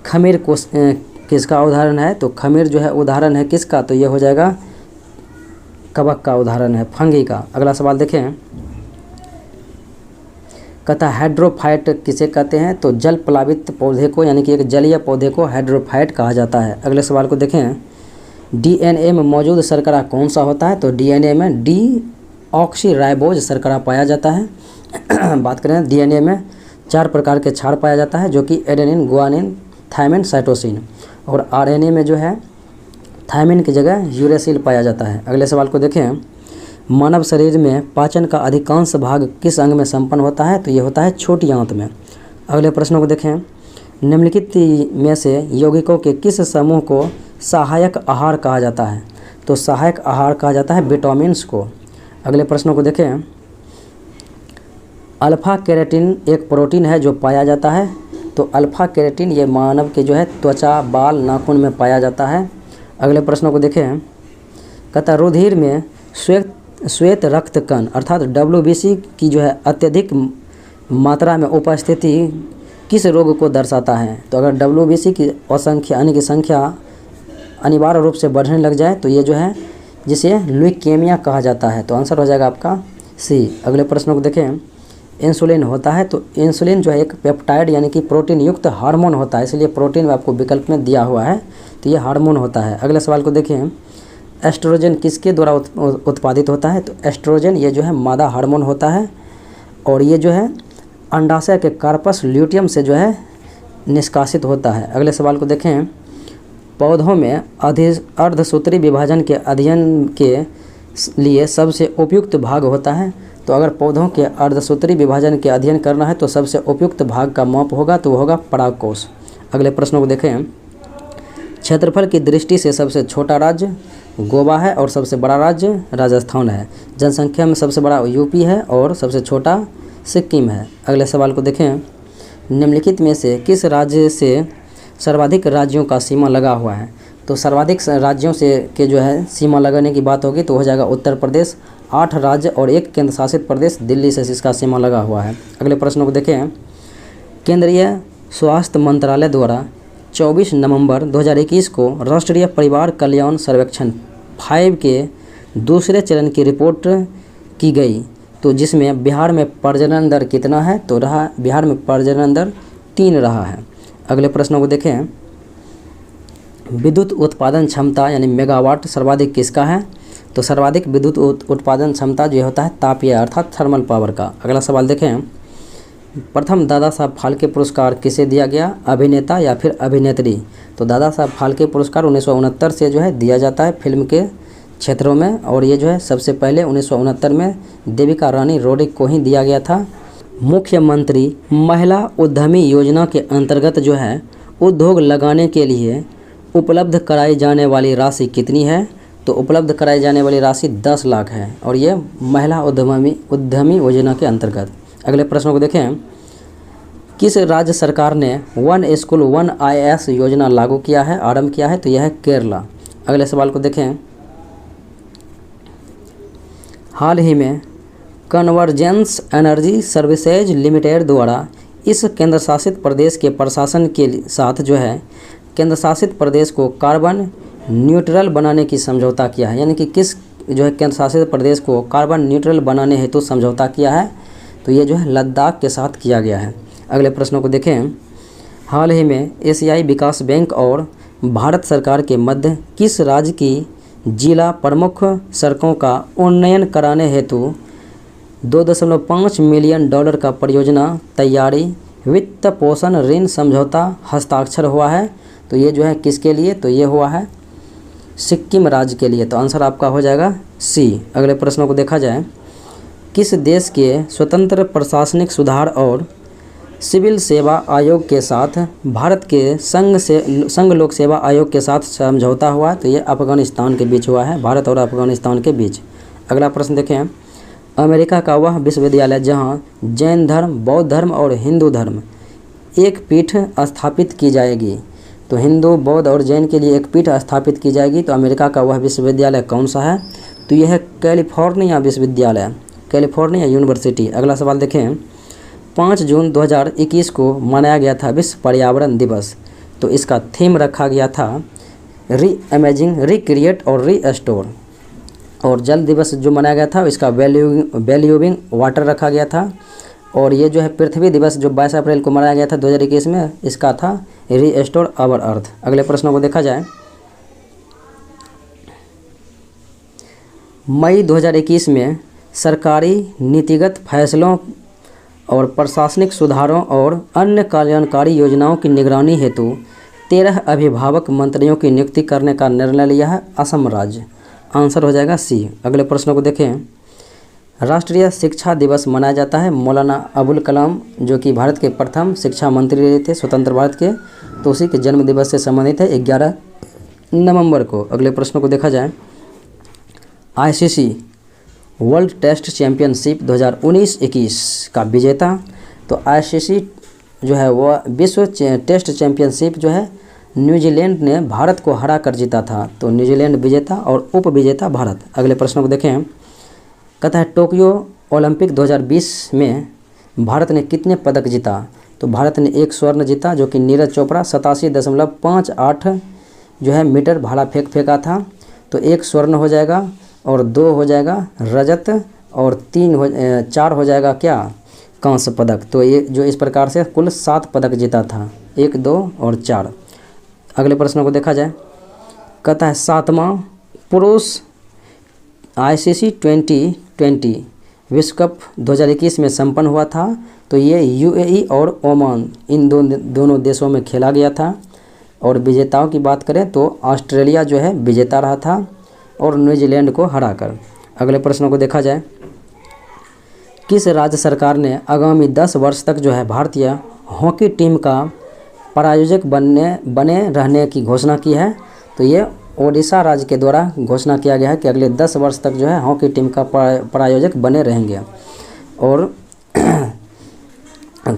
खमीर किसका उदाहरण है? तो खमीर जो है उदाहरण है किसका? तो ये हो जाएगा कवक का उदाहरण है, फंगी का। अगला सवाल देखें। कहता है हाइड्रोफाइट किसे कहते हैं? तो जल प्लावित पौधे को यानी कि एक जलीय पौधे को हाइड्रोफाइट कहा जाता है। अगले सवाल को देखें। डीएनए में मौजूद शर्करा कौन सा होता है? तो डीएनए में डीऑक्सीराइबोज शर्करा पाया जाता है। बात करें डीएनए में 4 प्रकार के क्षार पाया जाता है, जो कि एडेनिन, गुआनिन, थायमिन, साइटोसिन। और आरएनए में जो है थायमिन की जगह यूरेसिल पाया जाता है। अगले सवाल को देखें। मानव शरीर में पाचन का अधिकांश भाग किस अंग में संपन्न होता है? तो ये होता है छोटी आंत में। अगले प्रश्नों को देखें। निम्नलिखित में से यौगिकों के किस समूह को सहायक आहार कहा जाता है? तो सहायक आहार कहा जाता है विटामिन्स को। अगले प्रश्नों को देखें। अल्फा केराटिन एक प्रोटीन है जो पाया जाता है। तो अल्फा केराटिन ये मानव के जो है त्वचा, बाल, नाखून में पाया जाता है। अगले प्रश्नों को देखें। कहता है रुधिर में श्वेत रक्त कण अर्थात WBC की जो है अत्यधिक मात्रा में उपस्थिति किस रोग को दर्शाता है? तो अगर WBC की असंख्या यानी कि संख्या अनिवार्य रूप से बढ़ने लग जाए तो ये जो है जिसे ल्यूकेमिया कहा जाता है। तो आंसर हो जाएगा आपका C। अगले प्रश्नों को देखें। इंसुलिन होता है, तो इंसुलिन जो है एक पेप्टाइड यानी कि प्रोटीन युक्त हार्मोन होता है, इसलिए प्रोटीन में आपको विकल्प में दिया हुआ है, तो ये हार्मोन होता है। अगले सवाल को देखें। एस्ट्रोजन किसके द्वारा उत्पादित होता है? तो एस्ट्रोजन ये जो है मादा हार्मोन होता है, और ये जो है अंडाशय के कार्पस ल्यूटियम से जो है निष्कासित होता है। अगले सवाल को देखें। पौधों में अर्धसूत्री विभाजन के अध्ययन के लिए सबसे उपयुक्त भाग होता है। तो अगर पौधों के अर्धसूत्री विभाजन के अध्ययन करना है तो सबसे उपयुक्त भाग का माप होगा तो वो होगा परागकोश। अगले प्रश्नों को देखें। क्षेत्रफल की दृष्टि से सबसे छोटा राज्य गोवा है और सबसे बड़ा राज्य राजस्थान है। जनसंख्या में सबसे बड़ा यूपी है और सबसे छोटा सिक्किम है। अगले सवाल को देखें। निम्नलिखित में से किस राज्य से सर्वाधिक राज्यों का सीमा लगा हुआ है? तो सर्वाधिक राज्यों से के जो है सीमा लगाने की बात होगी तो हो जाएगा उत्तर प्रदेश। 8 राज्य और 1 केंद्र शासित प्रदेश दिल्ली से इसका सीमा लगा हुआ है। अगले प्रश्नों को देखें। केंद्रीय स्वास्थ्य मंत्रालय द्वारा 24 नवंबर 2021 को राष्ट्रीय परिवार कल्याण सर्वेक्षण 5 के दूसरे चरण की रिपोर्ट की गई, तो जिसमें बिहार में प्रजनन दर कितना है? तो बिहार में प्रजनन दर 3 रहा है। अगले प्रश्नों को देखें। विद्युत उत्पादन क्षमता यानी मेगावाट सर्वाधिक किसका है? तो सर्वाधिक विद्युत उत्पादन क्षमता जो होता है तापीय अर्थात थर्मल पावर का। अगला सवाल देखें। प्रथम दादा साहब फाल्के पुरस्कार किसे दिया गया? अभिनेता या फिर अभिनेत्री? तो दादा साहब फाल्के पुरस्कार 1969 से जो है दिया जाता है फिल्म के क्षेत्रों में, और ये जो है सबसे पहले 1969 में देविका रानी रोडिक को ही दिया गया था। मुख्यमंत्री महिला उद्यमी योजना के अंतर्गत जो है उद्योग लगाने के लिए उपलब्ध कराई जाने वाली राशि कितनी है? तो उपलब्ध कराई जाने वाली राशि 10 लाख है, और ये महिला उद्यमी योजना के अंतर्गत। अगले प्रश्नों को देखें। किस राज्य सरकार ने 1 स्कूल 1 IAS योजना लागू किया है, आरंभ किया है? तो यह है केरला। अगले सवाल को देखें। हाल ही में कन्वर्जेंस एनर्जी सर्विसेज लिमिटेड द्वारा इस केंद्र शासित प्रदेश के प्रशासन के साथ जो है केंद्र शासित प्रदेश को कार्बन न्यूट्रल बनाने की समझौता किया है, यानी कि किस जो है केंद्र शासित प्रदेश को कार्बन न्यूट्रल बनाने हेतु समझौता किया है? तो ये जो है लद्दाख के साथ किया गया है। अगले प्रश्नों को देखें। हाल ही में एशियाई विकास बैंक और भारत सरकार के मध्य किस राज्य की जिला प्रमुख सड़कों का उन्नयन कराने हेतु $2.5 मिलियन का परियोजना तैयारी वित्त पोषण ऋण समझौता हस्ताक्षर हुआ है? तो ये जो है किसके लिए? तो ये हुआ है सिक्किम राज्य के लिए। तो आंसर आपका हो जाएगा C। अगले प्रश्नों को देखा जाए। किस देश के स्वतंत्र प्रशासनिक सुधार और सिविल सेवा आयोग के साथ भारत के संघ लोक सेवा आयोग के साथ समझौता हुआ? तो ये अफगानिस्तान के बीच हुआ है, भारत और अफगानिस्तान के बीच। अगला प्रश्न देखें, अमेरिका का वह विश्वविद्यालय जहां जैन धर्म, बौद्ध धर्म और हिंदू धर्म एक पीठ स्थापित की जाएगी। तो हिंदू, बौद्ध और जैन के लिए एक पीठ स्थापित की जाएगी। तो अमेरिका का वह विश्वविद्यालय कौन सा है? तो यह है कैलिफोर्निया विश्वविद्यालय, कैलिफोर्निया यूनिवर्सिटी। अगला सवाल देखें, 5 जून 2021 को मनाया गया था विश्व पर्यावरण दिवस। तो इसका थीम रखा गया था री इमेजिंग, रिक्रिएट और रीस्टोर। और जल दिवस जो मनाया गया था इसका वैल्यूइंग वाटर रखा गया था। और ये जो है पृथ्वी दिवस जो 22 अप्रैल को मनाया गया था 2021 में, इसका था रीस्टोर आवर अर्थ। अगले प्रश्नों को देखा जाए, मई 2021 में सरकारी नीतिगत फैसलों और प्रशासनिक सुधारों और अन्य कल्याणकारी योजनाओं की निगरानी हेतु 13 अभिभावक मंत्रियों की नियुक्ति करने का निर्णय लिया है असम राज्य। आंसर हो जाएगा सी। अगले प्रश्नों को देखें, राष्ट्रीय शिक्षा दिवस मनाया जाता है मौलाना अबुल कलाम जो कि भारत के प्रथम शिक्षा मंत्री रहे थे स्वतंत्र भारत के, तो उसी के जन्म दिवस से संबंधित है 11 नवंबर को। अगले प्रश्नों को देखा जाए, आईसीसी वर्ल्ड टेस्ट चैंपियनशिप 2019-21 का विजेता। तो आईसीसी जो है वह विश्व टेस्ट चैंपियनशिप जो है न्यूजीलैंड ने भारत को हरा कर जीता था। तो न्यूजीलैंड विजेता और उप विजेता भारत। अगले प्रश्नों को देखें, कहता है टोक्यो ओलंपिक 2020 में भारत ने कितने पदक जीता? तो भारत ने 1 स्वर्ण जीता जो कि नीरज चोपड़ा 87.58 जो है मीटर भाला फेंका था। तो 1 स्वर्ण हो जाएगा और 2 हो जाएगा रजत और 4 हो जाएगा क्या, कांस्य पदक। तो ये जो इस प्रकार से कुल 7 पदक जीता था, 1, 2 और 4। अगले प्रश्नों को देखा जाए, कहता है 7वां पुरुष आईसीसी 2020 विश्व कप 2021 में संपन्न हुआ था। तो ये यूएई और ओमान इन दोनों देशों में खेला गया था। और विजेताओं की बात करें तो ऑस्ट्रेलिया जो है विजेता रहा था और न्यूजीलैंड को हराकर। अगले प्रश्नों को देखा जाए, किस राज्य सरकार ने आगामी 10 वर्ष तक जो है भारतीय हॉकी टीम का प्रायोजक बने रहने की घोषणा की है? तो ये ओडिशा राज्य के द्वारा घोषणा किया गया है कि अगले 10 वर्ष तक जो है हॉकी टीम का प्रायोजक बने रहेंगे। और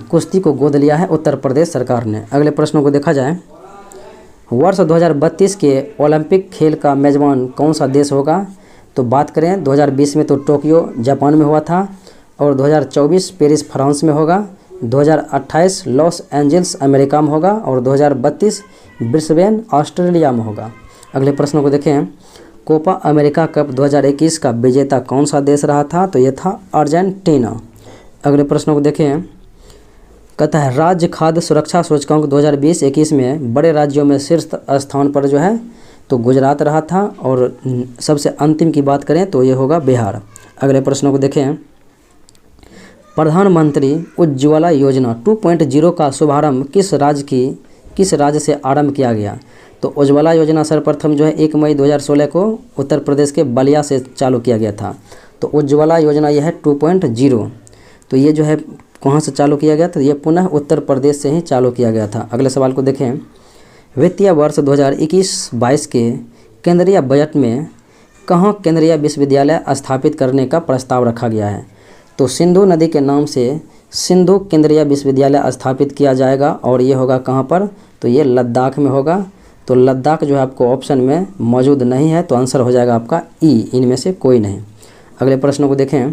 कुश्ती को गोद लिया है उत्तर प्रदेश सरकार ने। अगले प्रश्नों को देखा जाए, वर्ष 2032 के ओलंपिक खेल का मेजबान कौन सा देश होगा? तो बात करें 2020 में तो टोक्यो जापान में हुआ था और 2024 पेरिस फ्रांस में होगा, 2028 लॉस एंजल्स अमेरिका में होगा और 2032 ब्रिस्बेन ऑस्ट्रेलिया में होगा। अगले प्रश्नों को देखें, कोपा अमेरिका कप 2021 का विजेता कौन सा देश रहा था? तो ये था अर्जेंटीना। अगले प्रश्नों को देखें, कहता है राज्य खाद्य सुरक्षा सूचकांक 2020-21 में बड़े राज्यों में शीर्ष स्थान पर जो है तो गुजरात रहा था और सबसे अंतिम की बात करें तो ये होगा बिहार। अगले प्रश्नों को देखें, प्रधानमंत्री उज्ज्वला योजना 2.0 का शुभारंभ किस राज्य से आरंभ किया गया? तो उज्ज्वला योजना सर्वप्रथम जो है 1 मई 2016 को उत्तर प्रदेश के बलिया से चालू किया गया था। तो उज्ज्वला योजना यह है 2.0। तो ये जो है कहाँ से चालू किया गया? तो ये पुनः उत्तर प्रदेश से ही चालू किया गया था। अगले सवाल को देखें, वित्तीय वर्ष 2021-22 के केंद्रीय बजट में कहाँ केंद्रीय विश्वविद्यालय स्थापित करने का प्रस्ताव रखा गया है? तो सिंधु नदी के नाम से सिंधु केंद्रीय विश्वविद्यालय स्थापित किया जाएगा और ये होगा कहाँ पर? तो ये लद्दाख में होगा। तो लद्दाख जो है आपको ऑप्शन में मौजूद नहीं है, तो आंसर हो जाएगा आपका ई, इनमें से कोई नहीं। अगले प्रश्नों को देखें,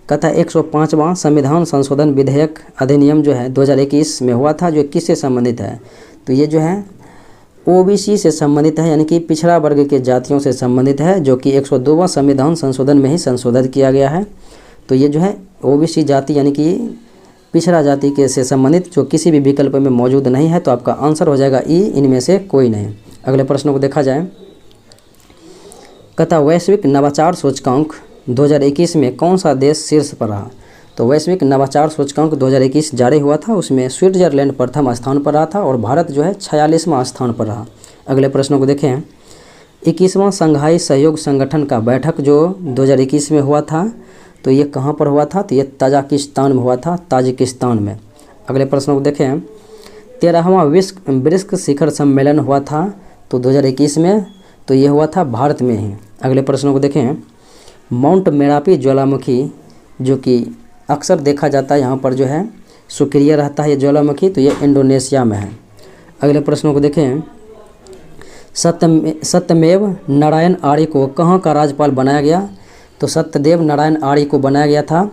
कहता है 105वां संविधान संशोधन विधेयक अधिनियम जो है 2021 में हुआ था, जो किससे संबंधित है? तो ये जो है ओबीसी से संबंधित है, यानी कि पिछड़ा वर्ग के जातियों से संबंधित है, जो कि 102वां संविधान संशोधन में ही संशोधित किया गया है। तो ये जो है ओबीसी जाति यानी कि पिछड़ा जाति के से संबंधित जो किसी भी विकल्प में मौजूद नहीं है, तो आपका आंसर हो जाएगा ई, इनमें से कोई नहीं। अगले प्रश्नों को देखा जाए, कहता वैश्विक नवाचार सूचकांक 2021 में कौन सा देश शीर्ष पर रहा? तो वैश्विक नवाचार सूचकांक 2021 जारी हुआ था, उसमें स्विट्जरलैंड प्रथम स्थान पर रहा था और भारत जो है 46वां स्थान पर रहा। अगले प्रश्नों को देखें, 21वां संघाई सहयोग संगठन का बैठक जो 2021 में हुआ था, तो ये कहाँ पर हुआ था, तो ये ताजिकिस्तान में हुआ था, ताजिकिस्तान में। अगले प्रश्न को देखें, 13वां विश्व ब्रिक्स शिखर सम्मेलन हुआ था तो 2021 में, तो ये हुआ था भारत में ही। अगले प्रश्न को देखें, माउंट मेरापी ज्वालामुखी जो कि अक्सर देखा जाता है यहाँ पर जो है सक्रिय रहता है ये ज्वालामुखी, तो ये इंडोनेशिया में है। अगले प्रश्नों को देखें, सत्यमेव नारायण आर्य को कहाँ का राज्यपाल बनाया गया, तो सत्यदेव नारायण आर्य को बनाया गया था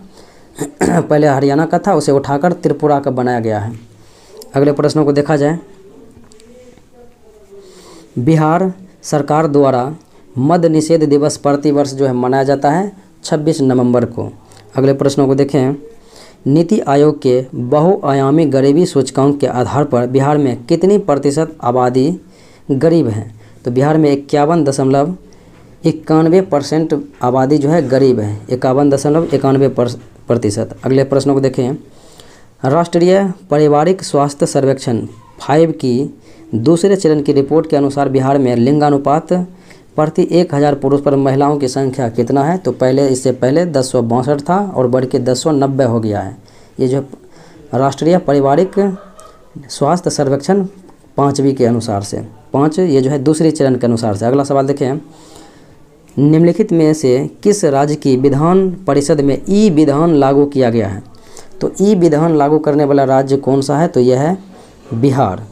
पहले हरियाणा का था, उसे उठाकर त्रिपुरा का बनाया गया है। अगले प्रश्नों को देखा जाए, बिहार सरकार द्वारा मद्य निषेध दिवस प्रतिवर्ष जो है मनाया जाता है 26 नवंबर को। अगले प्रश्नों को देखें, नीति आयोग के बहुआयामी गरीबी सूचकांक के आधार पर बिहार में कितनी प्रतिशत आबादी गरीब है, तो बिहार में 51.91% आबादी जो है गरीब है, 51.91%। अगले प्रश्नों को देखें, राष्ट्रीय पारिवारिक स्वास्थ्य सर्वेक्षण 5 की दूसरे चरण की रिपोर्ट के अनुसार बिहार में लिंगानुपात प्रति 1000 पुरुष पर महिलाओं की संख्या कितना है, तो इससे पहले 1062 था और बढ़ के 1090 हो गया है। ये जो राष्ट्रीय पारिवारिक स्वास्थ्य सर्वेक्षण 5वीं के अनुसार से 5, ये जो है दूसरे चरण के अनुसार से। अगला सवाल देखें, निम्नलिखित में से किस राज्य की विधान परिषद में ई विधान लागू किया गया है, तो ई विधान लागू करने वाला राज्य कौन सा है, तो यह है बिहार।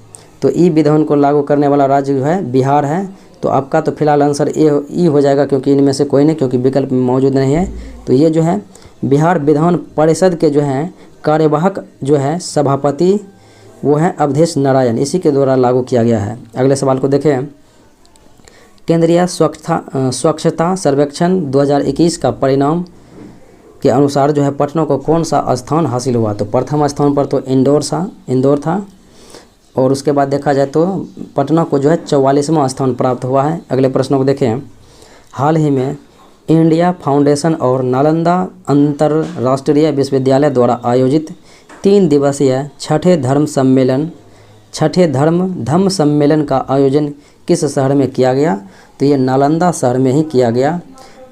तो ई विधान को लागू करने वाला राज्य जो है बिहार है। तो आपका तो फिलहाल आंसर ई हो जाएगा, क्योंकि इनमें से कोई नहीं, क्योंकि विकल्प में मौजूद नहीं है। तो ये जो है बिहार विधान परिषद के जो हैं कार्यवाहक जो है सभापति वो हैं अवधेश नारायण, इसी के द्वारा लागू किया गया है। अगले सवाल को देखें, केंद्रीय स्वच्छता सर्वेक्षण 2021 का परिणाम के अनुसार जो है पटना को कौन सा स्थान हासिल हुआ, तो प्रथम स्थान पर तो इंदौर था और उसके बाद देखा जाए तो पटना को जो है 44वां स्थान प्राप्त हुआ है। अगले प्रश्नों को देखें, हाल ही में इंडिया फाउंडेशन और नालंदा अंतर्राष्ट्रीय विश्वविद्यालय द्वारा आयोजित 3 दिवसीय छठे धम्म सम्मेलन का आयोजन किस शहर में किया गया, तो ये नालंदा शहर में ही किया गया।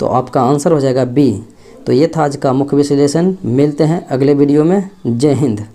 तो आपका आंसर हो जाएगा बी। तो ये था आज का मुख्य विश्लेषण। मिलते हैं अगले वीडियो में। जय हिंद।